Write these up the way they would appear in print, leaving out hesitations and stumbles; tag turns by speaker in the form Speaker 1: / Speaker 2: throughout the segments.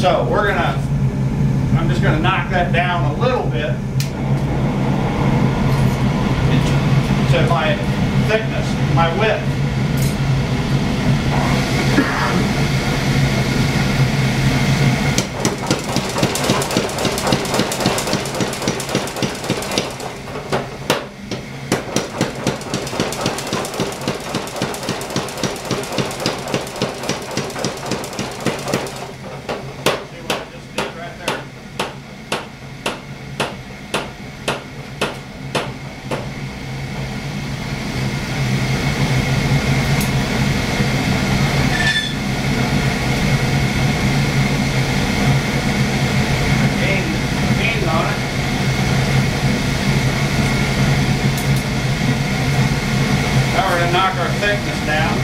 Speaker 1: So I'm just gonna knock that down a little bit to my thickness, my width. Knock our thickness down.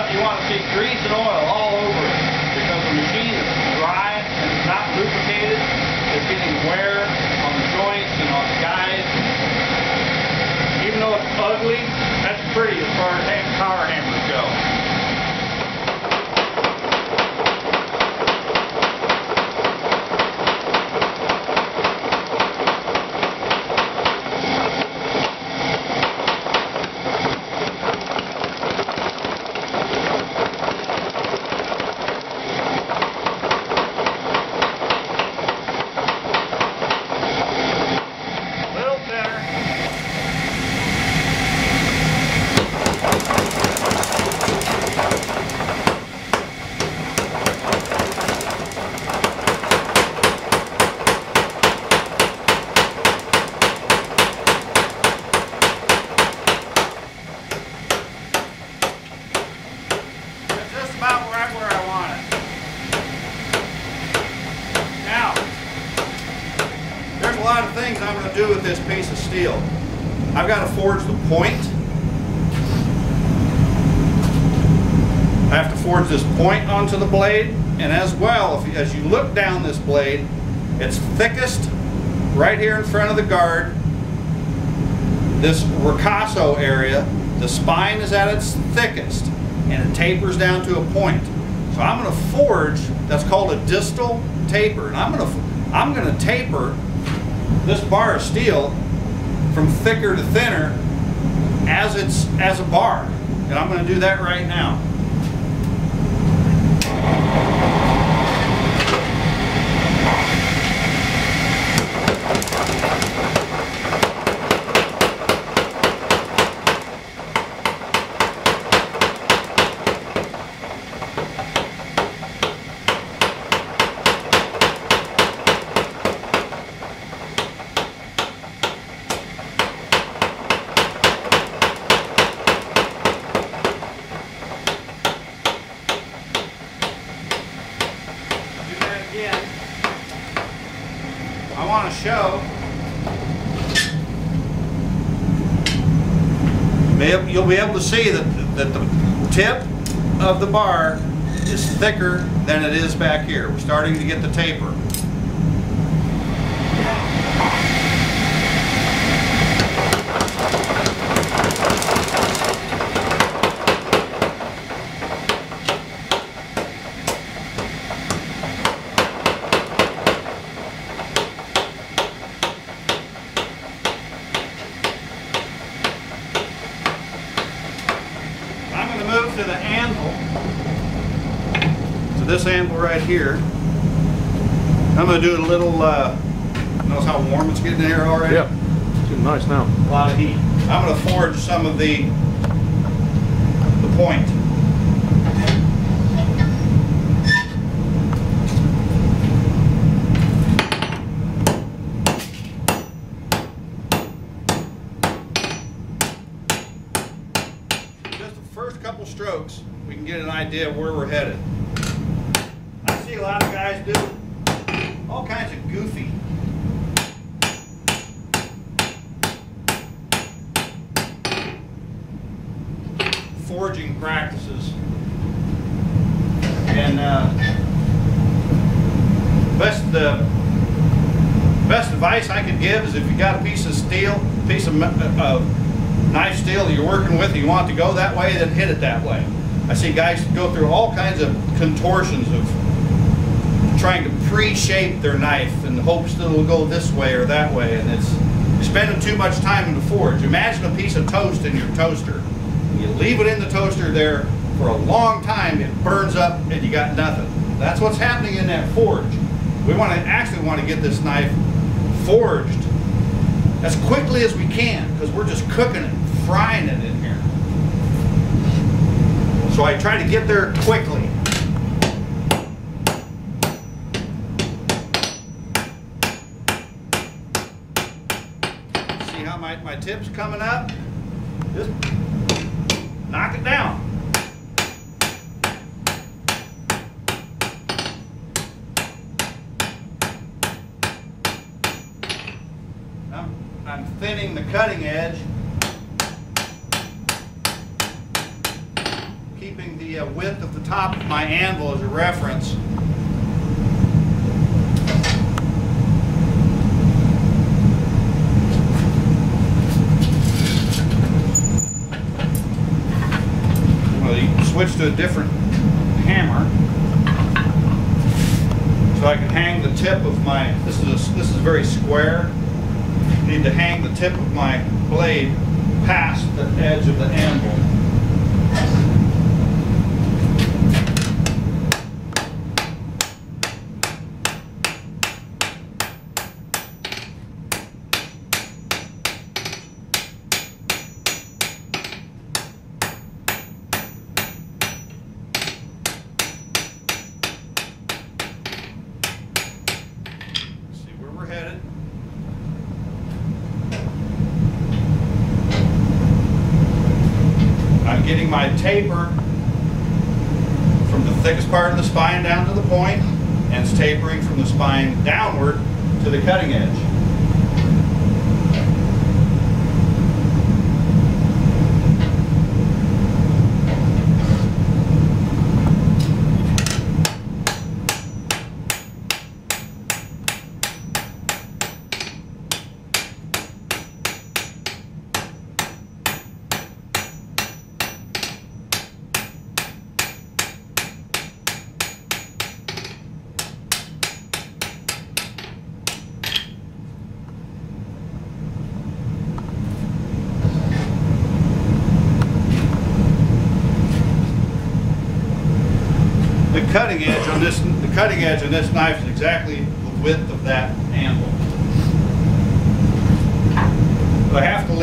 Speaker 1: You want to see grease and oil all over it because the machine is dry and it's not lubricated. It's getting wear on the joints and on the guides. Even though it's ugly, that's pretty as far as power hammers go. About right where I want it. Now, there's a lot of things I'm going to do with this piece of steel. I've got to forge the point. I have to forge this point onto the blade, and as well, as you look down this blade, it's thickest right here in front of the guard. This ricasso area, the spine is at its thickest, and it tapers down to a point. So I'm going to forge, that's called a distal taper, and I'm going to taper this bar of steel from thicker to thinner as a bar, and I'm going to do that right now. I want to show, you'll be able to see that the tip of the bar is thicker than it is back here. We're starting to get the taper. Move to the anvil, to this anvil right here. I'm going to do a little, notice how warm it's getting in here already?
Speaker 2: Yeah, it's getting nice now.
Speaker 1: A lot of heat. I'm going to forge some of the point. Just the first couple strokes, we can get an idea of where we're headed. I see a lot of guys do all kinds of goofy forging practices, and best advice I could give is if you got a piece of steel, piece of knife steel that you're working with, and you want it to go that way, then hit it that way. I see guys go through all kinds of contortions of trying to pre-shape their knife in the hopes that it'll go this way or that way, and it's spending too much time in the forge. Imagine a piece of toast in your toaster. You leave it in the toaster there for a long time, it burns up and you got nothing. That's what's happening in that forge. We actually want to get this knife forged as quickly as we can, because we're just cooking it, frying it in here. So I try to get there quickly. See how my tip's coming up? Just knock it down. I'm thinning the cutting edge, keeping the width of the top of my anvil as a reference. Well, you can switch to a different hammer, so I can hang the tip of my. This is very square. I need to hang the tip of my blade past the edge of the anvil. See where we're headed. I'm getting my taper from the thickest part of the spine down to the point, and it's tapering from the spine downward to the cutting edge. The cutting edge on this knife is exactly the width of that anvil. But I have to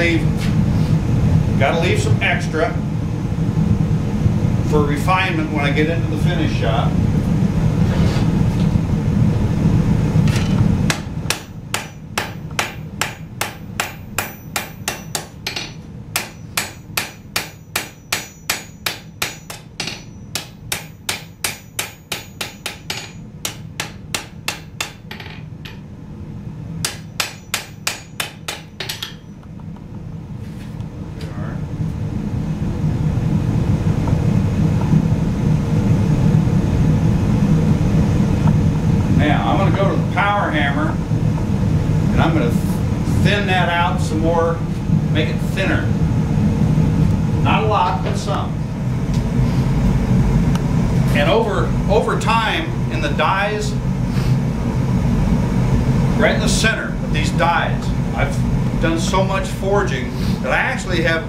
Speaker 1: gotta leave some extra for refinement when I get into the finish shop. Now I'm going to go to the power hammer and I'm going to thin that out some more, make it thinner. Not a lot, but some. And over time in the dies, right in the center of these dies, I've done so much forging that I actually have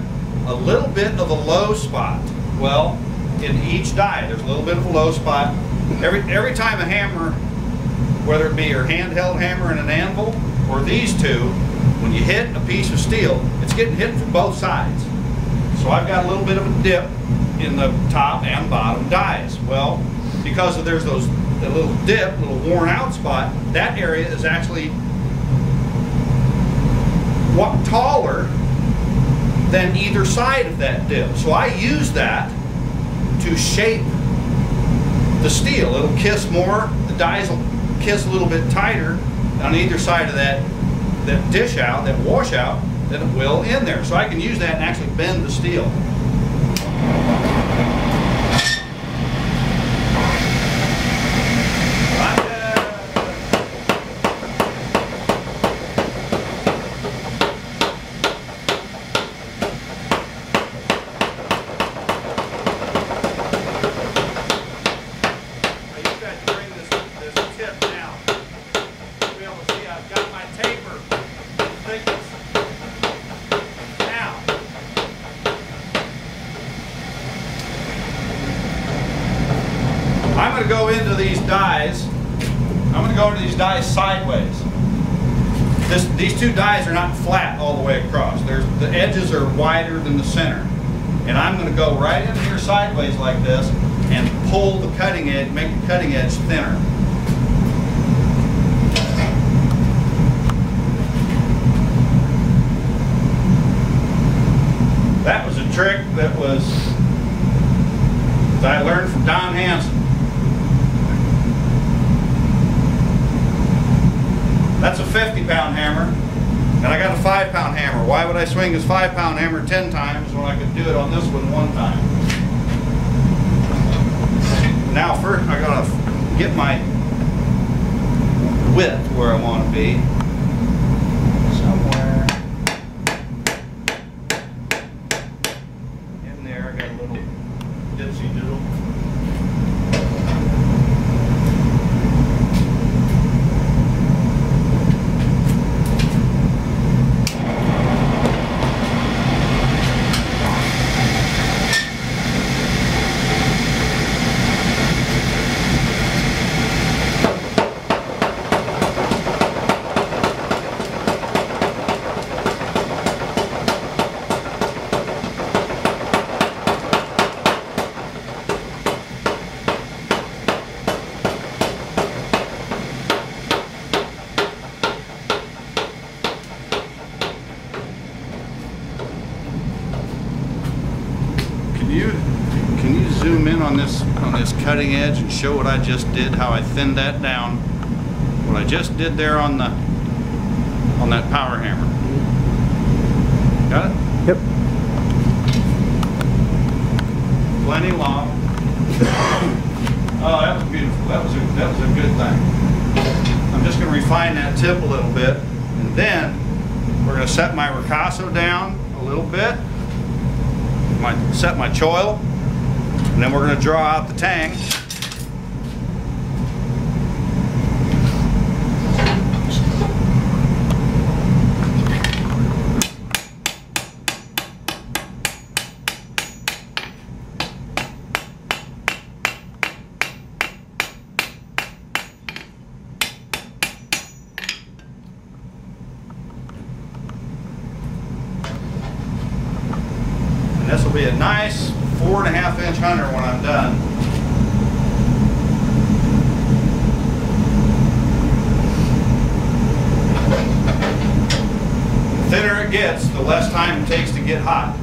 Speaker 1: a little bit of a low spot. Well, in each die there's a little bit of a low spot. Every time a hammer, whether it be your handheld hammer and an anvil, or these two, when you hit a piece of steel, it's getting hit from both sides. So I've got a little bit of a dip in the top and bottom dies? Well, because there's a little dip, little worn out spot, that area is actually taller than either side of that dip. So I use that to shape the steel. It'll kiss more, the dies will kiss a little bit tighter on either side of that dish out, that washout, than it will in there. So I can use that and actually bend the steel. I'm going to go into these dies. I'm going to go into these dies sideways. These two dies are not flat all the way across. The edges are wider than the center. And I'm going to go right in here sideways like this and pull the cutting edge, make the cutting edge thinner. That was a trick that I learned from Don Hansen. That's a 50-pound hammer, and I got a 5-pound hammer. Why would I swing this 5-pound hammer 10 times when I could do it on this one 1 time? Now first I gotta get my width where I want to be. Somewhere in there, I got a little dipsy doodle. Can you zoom in on this cutting edge and show what I just did, how I thinned that down, what I just did there on that power hammer? Got it?
Speaker 2: Yep.
Speaker 1: Plenty long. Oh, that was beautiful. That was a good thing. I'm just going to refine that tip a little bit, and then we're going to set my ricasso down a little bit. Set my choil, and then we're going to draw out the tang. And this will be a nice 4.5-inch hunter when I'm done. The thinner it gets, the less time it takes to get hot.